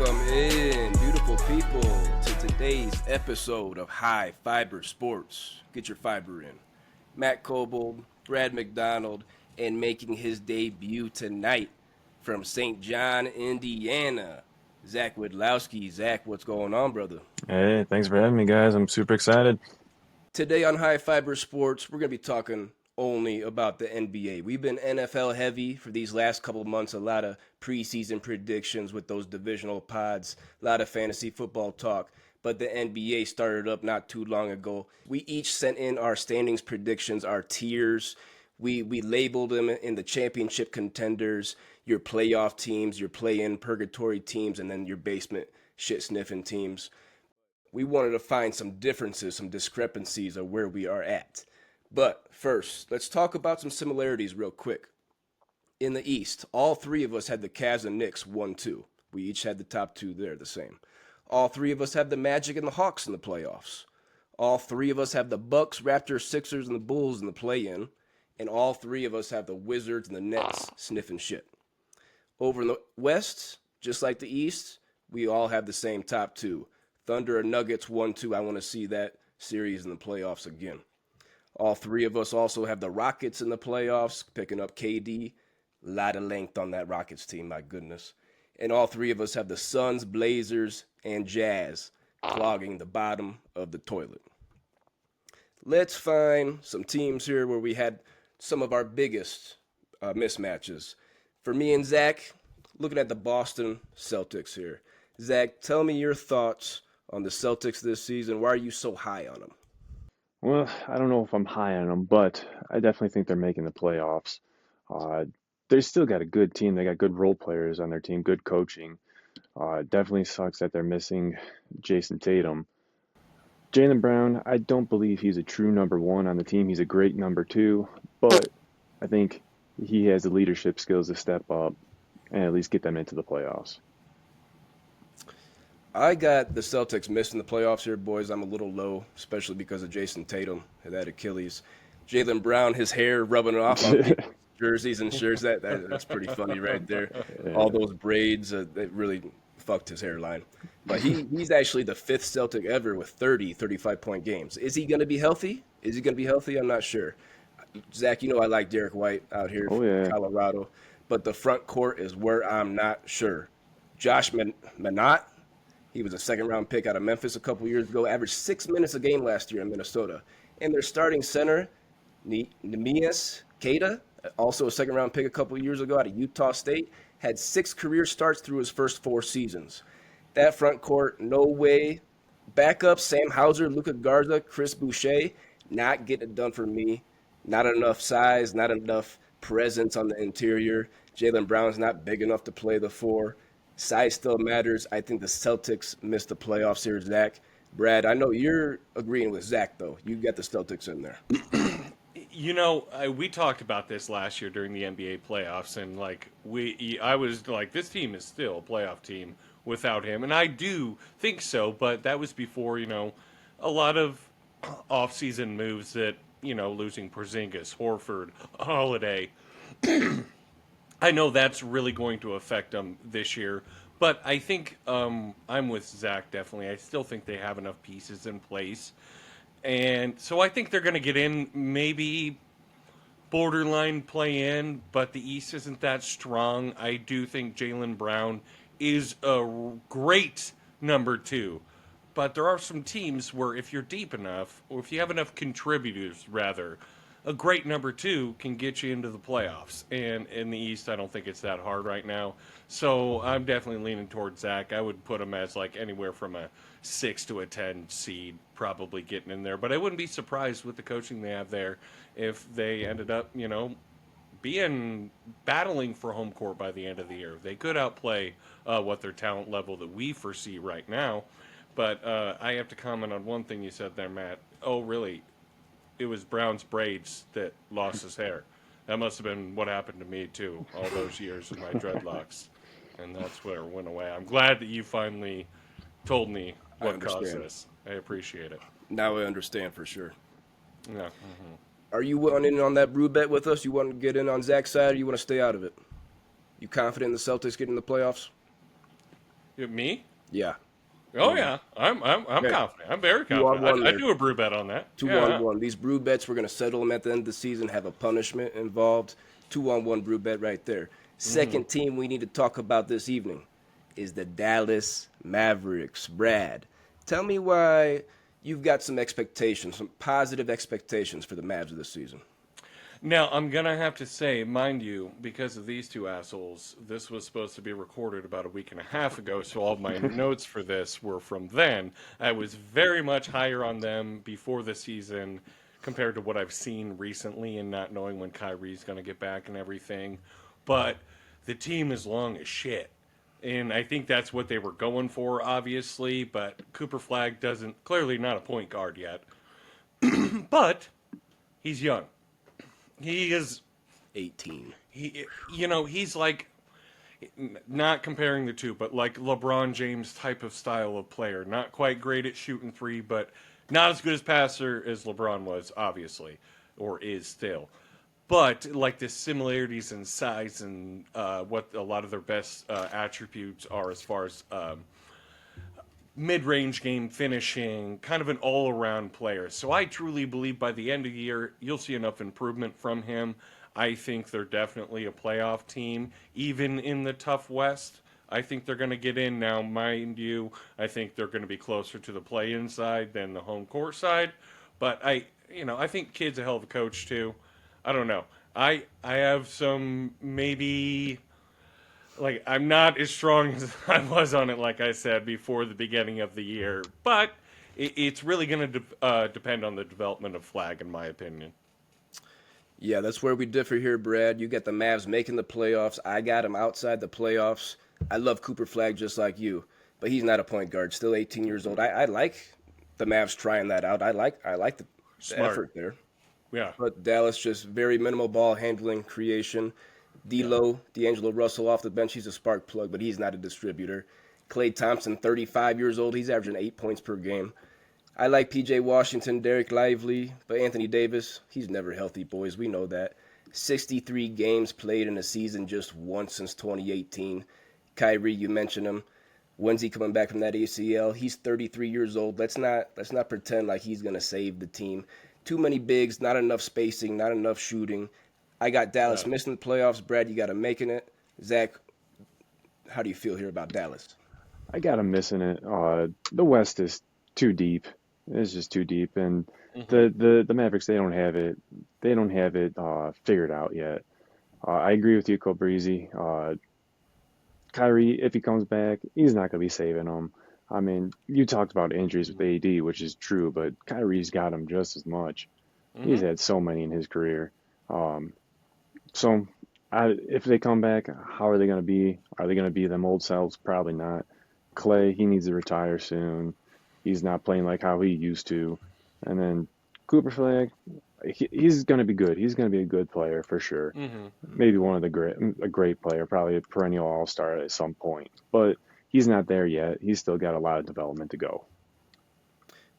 Welcome in, beautiful people, to today's episode of High Fiber Sports. Get your fiber in. Matt Cobold, Brad McDonald, and making his debut tonight from St. John, Indiana, Zach Wiedlowski. Zach, what's going on, brother? Hey, thanks for having me, guys. I'm super excited. Today on High Fiber Sports, we're going to be talking only about the NBA. We've been NFL heavy for these last couple of months, a lot of preseason predictions with those divisional pods, a lot of fantasy football talk, but the NBA started up not too long ago. We each sent in our standings predictions, our tiers. We labeled them in the championship contenders, your playoff teams, your play-in purgatory teams, and then your basement shit-sniffing teams. We wanted to find some differences, some discrepancies of where we are at. But first, let's talk about some similarities real quick. In the East, all three of us had the Cavs and Knicks 1-2. We each had the top two there the same. All three of us have the Magic and the Hawks in the playoffs. All three of us have the Bucks, Raptors, Sixers, and the Bulls in the play-in. And all three of us have the Wizards and the Nets sniffing shit. Over in the West, just like the East, we all have the same top two. Thunder and Nuggets 1-2. I want to see that series in the playoffs again. All three of us also have the Rockets in the playoffs, picking up KD. A lot of length on that Rockets team, my goodness. And all three of us have the Suns, Blazers, and Jazz clogging the bottom of the toilet. Let's find some teams here where we had some of our biggest mismatches. For me and Zach, looking at the Boston Celtics here. Zach, tell me your thoughts on the Celtics this season. Why are you so high on them? Well, I don't know if I'm high on them, but I definitely think they're making the playoffs. Uh, they still got a good team. They got good role players on their team, good coaching. It definitely sucks that they're missing Jason Tatum. Jaylen Brown, I don't believe he's a true number one on the team. He's a great number two, but I think he has the leadership skills to step up and at least get them into the playoffs. I got the Celtics missing the playoffs here, boys. I'm a little low, especially because of Jason Tatum and that Achilles. Jaylen Brown, his hair rubbing off on people's jerseys and shirts. That's pretty funny right there. Yeah. All those braids, that really fucked his hairline. But he's actually the fifth Celtic ever with 35-point games. Is he going to be healthy? I'm not sure. Zach, you know I like Derek White out here from Colorado. But the front court is where I'm not sure. Josh Minott, he was a second-round pick out of Memphis a couple years ago, averaged 6 minutes a game last year in Minnesota. And their starting center, Neemias Queta, also a second-round pick a couple years ago out of Utah State, had 6 career starts through his first 4 seasons. That front court, no way. Backup, Sam Hauser, Luka Garza, Chris Boucher, not getting it done for me. Not enough size, not enough presence on the interior. Jaylen Brown's not big enough to play the 4. Size still matters. I think the Celtics missed the playoffs here, Zach. Brad, I know you're agreeing with Zach, though. You got the Celtics in there. You know, we talked about this last year during the NBA playoffs, and I was like, this team is still a playoff team without him, and I do think so. But that was before, a lot of off-season moves that, losing Porzingis, Horford, Holiday. I know that's really going to affect them this year, but I think I'm with Zach, definitely. I still think they have enough pieces in place. And so I think they're going to get in, maybe borderline play in, but the East isn't that strong. I do think Jaylen Brown is a great number 2. But there are some teams where if you're deep enough, or if you have enough contributors, rather, a great number 2 can get you into the playoffs. And in the East, I don't think it's that hard right now. So I'm definitely leaning towards Zach. I would put him as anywhere from a 6 to a 10 seed, probably getting in there. But I wouldn't be surprised with the coaching they have there if they ended up, battling for home court by the end of the year. They could outplay what their talent level that we foresee right now. But I have to comment on one thing you said there, Matt. Oh, really? It was Brown's braids that lost his hair. That must have been what happened to me, too, all those years of my dreadlocks. And that's where it went away. I'm glad that you finally told me what caused this. I appreciate it. Now I understand for sure. Yeah. Are you wanting in on that Brew bet with us? You want to get in on Zach's side, or you want to stay out of it? You confident in the Celtics getting the playoffs? Me? Yeah. Oh yeah, I'm Okay. confident. I'm very 2-on-1 confident. I there. do a brew bet on that. Two Yeah. on one. These brew bets, we're going to settle them at the end of the season, have a punishment involved. 2-on-1 brew bet right there. Second team we need to talk about this evening is the Dallas Mavericks. Brad, tell me why you've got some expectations, some positive expectations for the Mavs of this season. Now, I'm going to have to say, mind you, because of these two assholes, this was supposed to be recorded about a week and a half ago, so all of my notes for this were from then. I was very much higher on them before the season compared to what I've seen recently and not knowing when Kyrie's going to get back and everything. But the team is long as shit. And I think that's what they were going for, obviously, but Cooper Flagg doesn't, clearly not a point guard yet. But he's young. He is 18. he's like, not comparing the two, but like LeBron James type of style of player. Not quite great at shooting three, but not as good as passer as LeBron was, obviously, or is still. But like the similarities in size and what a lot of their best attributes are as far as mid-range game finishing, kind of an all-around player. So I truly believe by the end of the year, you'll see enough improvement from him. I think they're definitely a playoff team, even in the tough West. I think they're going to get in now, mind you. I think they're going to be closer to the play-in side than the home court side. But I think Kid's a hell of a coach too. I don't know. I have some maybe like I'm not as strong as I was on it, like I said before the beginning of the year, but it's really going to depend on the development of Flag, in my opinion. Yeah, that's where we differ here, Brad. You got the Mavs making the playoffs. I got them outside the playoffs. I love Cooper Flagg just like you, but he's not a point guard. Still 18 years old. I like the Mavs trying that out. I like the Smart, effort there. yeah. But Dallas just very minimal ball handling, creation. Yeah. D'Angelo Russell off the bench. He's a spark plug, but he's not a distributor. Klay Thompson, 35 years old. He's averaging 8 points per game. I like P.J. Washington, Derek Lively, but Anthony Davis, he's never healthy, boys. We know that. 63 games played in a season, just once since 2018. Kyrie, you mentioned him. When's he coming back from that ACL? He's 33 years old. Let's not pretend like he's gonna save the team. Too many bigs, not enough spacing, not enough shooting. I got Dallas missing the playoffs. Brad, you got him making it. Zach, how do you feel here about Dallas? I got them missing it. The West is too deep. It's just too deep, and the Mavericks they don't have it. They don't have it figured out yet. I agree with you, Cobrizi. Kyrie, if he comes back, he's not gonna be saving them. I mean, you talked about injuries with AD, which is true, but Kyrie's got him just as much. He's had so many in his career. Um, so, if they come back, how are they going to be? Are they going to be them old selves? Probably not. Clay, he needs to retire soon. He's not playing like how he used to. And then Cooper Flag, he's going to be good. He's going to be a good player for sure. Maybe one of a great player, probably a perennial all-star at some point. But he's not there yet. He's still got a lot of development to go.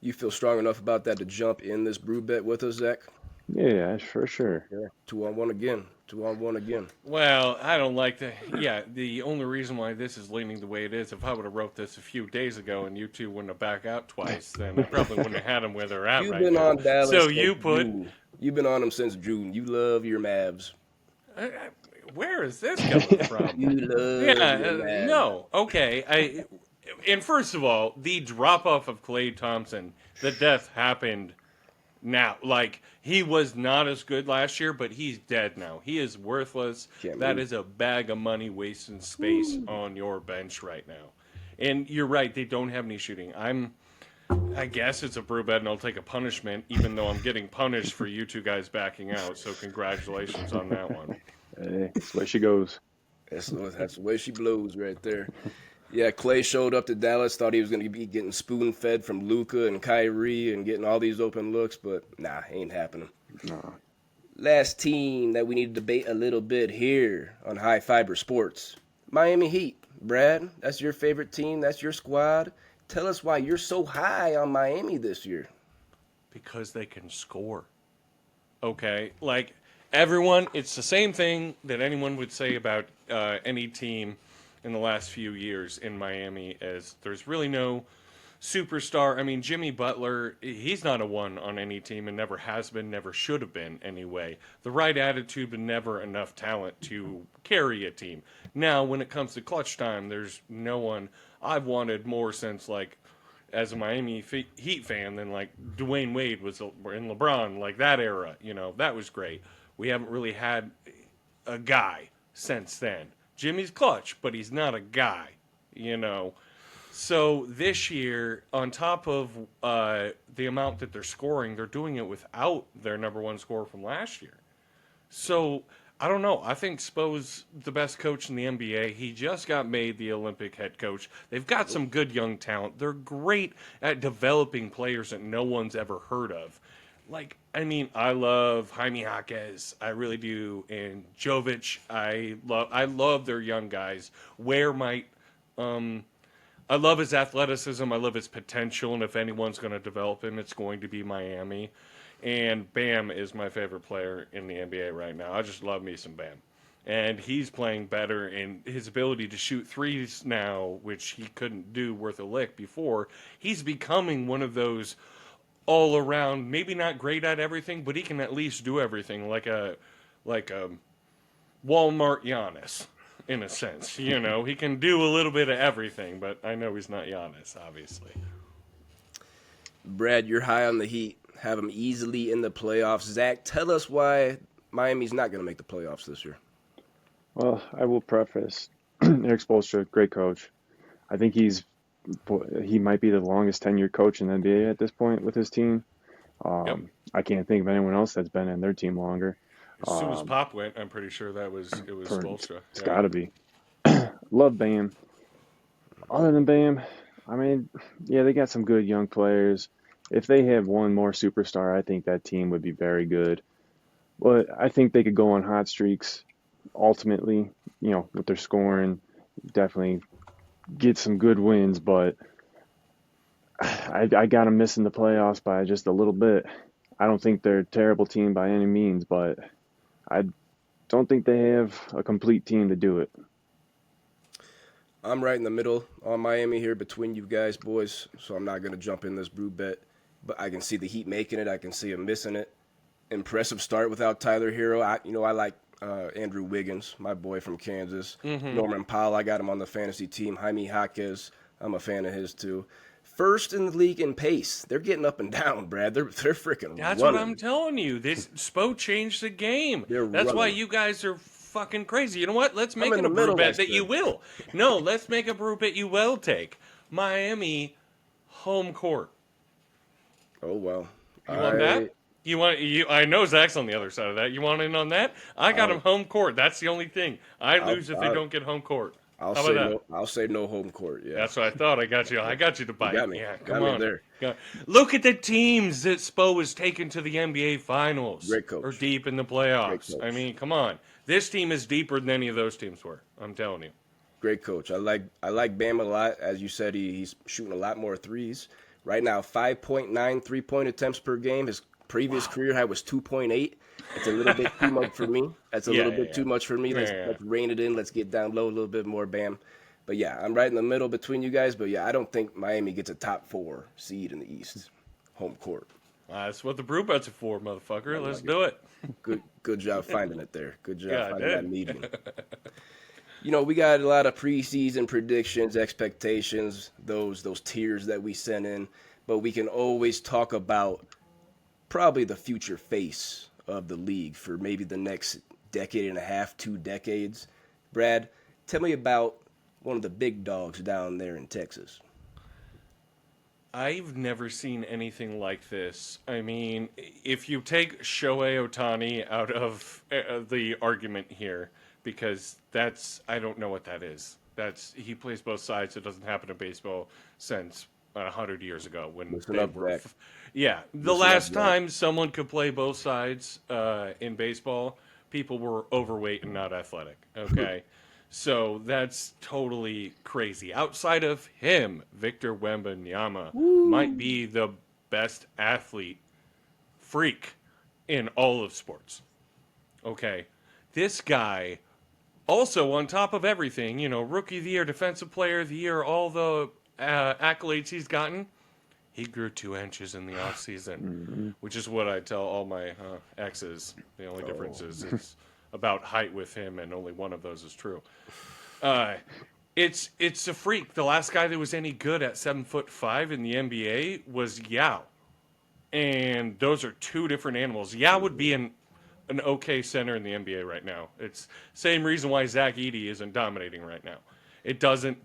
You feel strong enough about that to jump in this brew bet with us, Zach? Yeah, for sure. Yeah. 2-on-1 again. 2-on-1 again. Well, I don't like the. Yeah, the only reason why this is leaning the way it is, if I would have wrote this a few days ago and you two wouldn't have back out twice, then I probably wouldn't have had them where they're at You've right been now. on Dallas So since you put. June. You've been on them since June. You love your Mavs. Where is this coming from? You love Yeah, your Mavs. no, okay. And first of all, the drop off of Klay Thompson, the death happened now. Like, he was not as good last year, but he's dead now. He is worthless. Can't That move. is a bag of money wasting space on your bench right now. And you're right, they don't have any shooting. I guess it's a brew bet, and I'll take a punishment, even though I'm getting punished for you two guys backing out. So congratulations on that one. Hey, that's the way she goes. That's the way she blows right there. Yeah, Clay showed up to Dallas, thought he was going to be getting spoon-fed from Luka and Kyrie and getting all these open looks, but nah, ain't happening. No. Last team that we need to debate a little bit here on High Fiber Sports, Miami Heat. Brad, that's your favorite team. That's your squad. Tell us why you're so high on Miami this year. Because they can score. Okay? Like, everyone, it's the same thing that anyone would say about any team in the last few years in Miami, as there's really no superstar. I mean, Jimmy Butler, he's not a one on any team and never has been, never should have been anyway. The right attitude, but never enough talent to carry a team. Now, when it comes to clutch time, there's no one I've wanted more since, like, as a Miami Heat fan than, like, Dwayne Wade was in LeBron, like that era. You know, that was great. We haven't really had a guy since then. Jimmy's clutch, but he's not a guy, you know. So this year, on top of the amount that they're scoring, they're doing it without their number one scorer from last year. So I don't know. I think Spo's the best coach in the NBA. He just got made the Olympic head coach. They've got some good young talent. They're great at developing players that no one's ever heard of. Like, I mean, I love Jaime Jaquez. I really do. And Jovic, I love their young guys. Where might I love his athleticism. I love his potential. And if anyone's going to develop him, it's going to be Miami. And Bam is my favorite player in the NBA right now. I just love me some Bam. And he's playing better, and his ability to shoot threes now, which he couldn't do worth a lick before, he's becoming one of those all around, maybe not great at everything, but he can at least do everything, like a Walmart Giannis, in a sense. You know, he can do a little bit of everything, but I know he's not Giannis, obviously. Brad, you're high on the Heat. Have them easily in the playoffs. Zach, tell us why Miami's not going to make the playoffs this year. Well, I will preface Eric Spoelstra, great coach. I think he might be the longest tenured coach in the NBA at this point with his team. Yep. I can't think of anyone else that's been in their team longer. As soon as Pop went, I'm pretty sure it was Spoelstra. It's got to be. Love Bam. Other than Bam, I mean, yeah, they got some good young players. If they have one more superstar, I think that team would be very good. But I think they could go on hot streaks ultimately, you know, with their scoring, definitely get some good wins. But I got them missing the playoffs by just a little bit. I don't think they're a terrible team by any means, but I don't think they have a complete team to do it. I'm right in the middle on Miami here between you guys, boys, so I'm not going to jump in this Brew bet. But I can see the Heat making it. I can see them missing it. Impressive start without Tyler Hero. I like Andrew Wiggins, my boy from Kansas. Mm-hmm. Norman Powell, I got him on the fantasy team. Jaime Jaquez, I'm a fan of his too. First in the league in pace. They're getting up and down, Brad. They're freaking That's running. what I'm telling you. This Spo changed the game. That's why you guys are fucking crazy. You know what? Let's make it a brew bet that you will. No, let's make a brew bet you will take. Miami home court. Oh, well. You want that? I know Zach's on the other side of that. You want in on that? I got him home court. That's the only thing. I lose if they don't get home court. I'll say no home court. Yeah, that's what I thought. I got you to bite. You got me. Yeah, come on. There. Look at the teams that Spo has taken to the NBA Finals. Great coach. Or deep in the playoffs. I mean, come on. This team is deeper than any of those teams were. I'm telling you. Great coach. I like Bam a lot. As you said, he's shooting a lot more threes. Right now, 5.9 3-point attempts per game. His previous career high was 2.8. It's a little bit too much for me. That's a little bit too much for me. Let's rein it in. Let's get down low a little bit more, Bam. But yeah, I'm right in the middle between you guys. But yeah, I don't think Miami gets a top 4 seed in the East. Home court. That's what the brew bets are for, motherfucker. Let's do it. Good job finding it there. Good job finding that medium. You know, we got a lot of preseason predictions, expectations, those tiers that we sent in. But we can always talk about probably the future face of the league for maybe the next decade and a half, 2 decades. Brad, tell me about one of the big dogs down there in Texas. I've never seen anything like this. I mean, if you take Shohei Ohtani out of the argument here, because I don't know what that is. He plays both sides. It doesn't happen in baseball since 100 years ago when they were. Yeah, the last time someone could play both sides in baseball, people were overweight and not athletic. Okay, so that's totally crazy. Outside of him, Victor Wembanyama might be the best athlete freak in all of sports. Okay, this guy Also, on top of everything, Rookie of the Year, Defensive Player of the Year, all the accolades he's gotten, he grew 2 inches in the offseason, which is what I tell all my exes. The only difference is it's about height with him, and only one of those is true. It's a freak. The last guy that was any good at 7'5" in the NBA was Yao, and those are 2 different animals. Yao would be an okay center in the NBA right now. It's same reason why Zach Edey isn't dominating right now.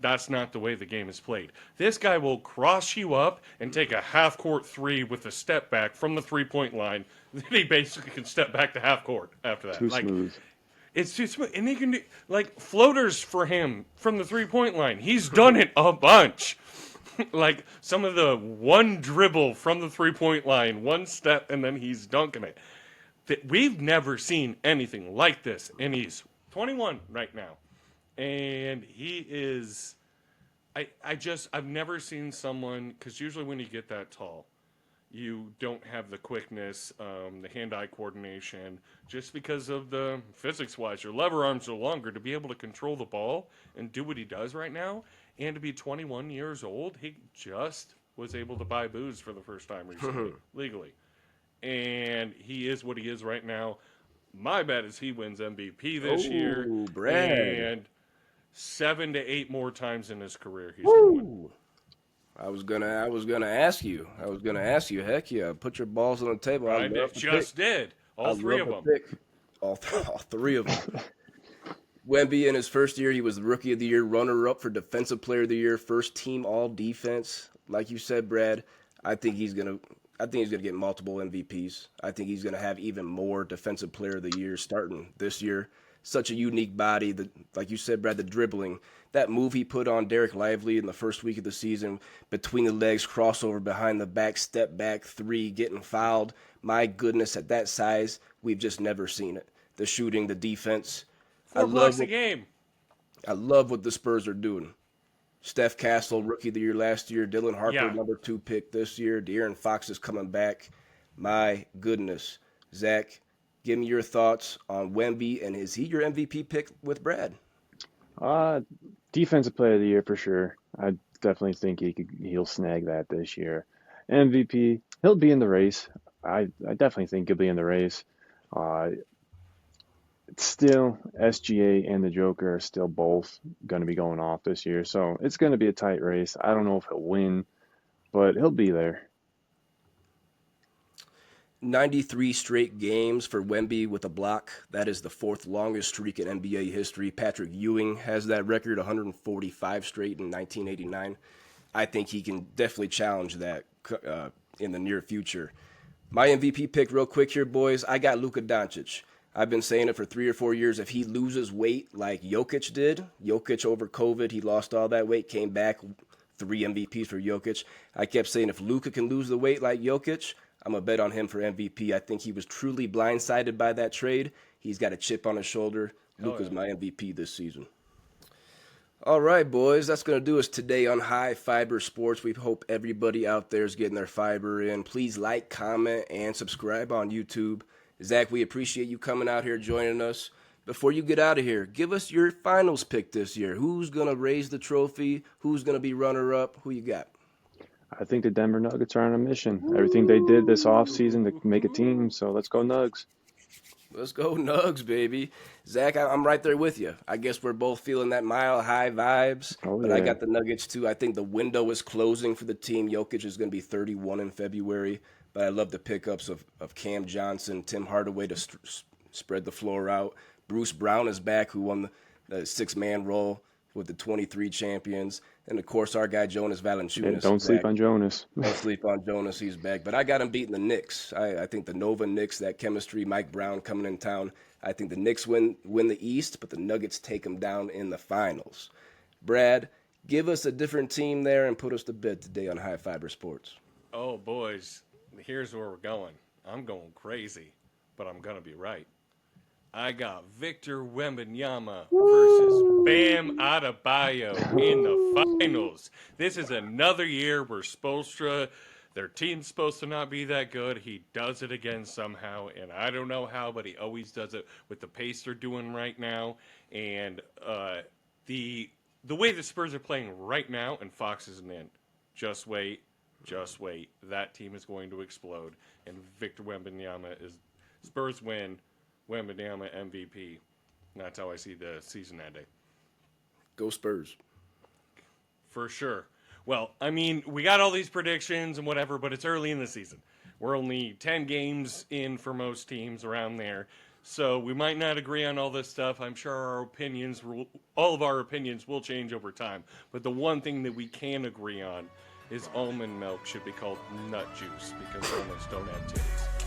That's not the way the game is played. This guy will cross you up and take a half-court 3 with a step back from the 3-point line. Then he basically can step back to half court after that. Too smooth. It's too smooth. And he can do, floaters for him from the 3-point line. He's done it a bunch. Some of the one dribble from the 3-point line, one step, and then he's dunking it. We've never seen anything like this, and he's 21 right now, and he is. I've never seen someone, because usually when you get that tall, you don't have the quickness, the hand-eye coordination, just because of the physics-wise. Your lever arms are longer to be able to control the ball and do what he does right now, and to be 21 years old, he just was able to buy booze for the first time recently, legally. And he is what he is right now. My bet is he wins MVP this year. Brad. And 7 to 8 more times in his career he's going to win. I was gonna ask you. Heck yeah, put your balls on the table. I just did. All 3 of them. All 3 of them. Wemby in his first year, he was the Rookie of the Year, runner-up for Defensive Player of the Year, first team All-Defense. Like you said, Brad, I think he's gonna get multiple MVPs. I think he's gonna have even more Defensive Player of the Year starting this year. Such a unique body. Like you said, Brad, the dribbling. That move he put on Derek Lively in the first week of the season, between the legs, crossover behind the back, step back, 3, getting fouled. My goodness, at that size, we've just never seen it. The shooting, the defense. 4 blocks a game. I love what the Spurs are doing. Steph Castle, Rookie of the Year last year. Dylan Harper, number 2 pick this year. De'Aaron Fox is coming back. My goodness. Zach, give me your thoughts on Wemby, and is he your MVP pick with Brad? Defensive Player of the Year for sure. I definitely think he'll snag that this year. MVP, he'll be in the race. I definitely think he'll be in the race. Still, SGA and the Joker are still both going to be going off this year, so it's going to be a tight race. I don't know if he'll win, but he'll be there. 93 straight games for Wemby with a block. That is the 4th longest streak in NBA history. Patrick Ewing has that record, 145 straight in 1989. I think he can definitely challenge that in the near future. My MVP pick real quick here, boys. I got Luka Doncic. I've been saying it for 3 or 4 years. If he loses weight like Jokic did, Jokic over COVID, he lost all that weight, came back, 3 MVPs for Jokic. I kept saying if Luka can lose the weight like Jokic, I'm going to bet on him for MVP. I think he was truly blindsided by that trade. He's got a chip on his shoulder. Luka's my MVP this season. All right, boys, that's going to do us today on High Fiber Sports. We hope everybody out there is getting their fiber in. Please like, comment, and subscribe on YouTube. Zach, we appreciate you coming out here joining us. Before you get out of here, give us your finals pick this year. Who's going to raise the trophy? Who's going to be runner-up? Who you got? I think the Denver Nuggets are on a mission. Everything they did this offseason to make a team, so let's go Nugs. Let's go Nugs, baby. Zach, I'm right there with you. I guess we're both feeling that mile-high vibes, but I got the Nuggets too. I think the window is closing for the team. Jokic is going to be 31 in February, but I love the pickups of Cam Johnson, Tim Hardaway to spread the floor out. Bruce Brown is back, who won the 6-man role with the 23 champions. And, of course, our guy Jonas Valanciunas. Yeah, don't sleep on Jonas. Don't sleep on Jonas. He's back. But I got him beating the Knicks. I think the Nova Knicks, that chemistry, Mike Brown coming in town. I think the Knicks win the East, but the Nuggets take them down in the finals. Brad, give us a different team there and put us to bed today on High Fiber Sports. Oh, boys, here's where we're going. I'm going crazy, but I'm going to be right. I got Victor Wembanyama versus Bam Adebayo in the finals. This is another year where Spoelstra Their team's supposed to not be that good. He does it again somehow, and I don't know how, but he always does it with the pace they're doing right now. And the way the Spurs are playing right now, and Fox isn't in. Just wait. Just wait. That team is going to explode. And Victor Wembanyama is Spurs win. Wembanyama MVP. That's how I see the season ending. Go Spurs. For sure. Well, I mean, we got all these predictions and whatever, but it's early in the season. We're only 10 games in for most teams around there. So we might not agree on all this stuff. I'm sure all of our opinions will change over time. But the one thing that we can agree on is almond milk should be called nut juice because almonds don't have titties.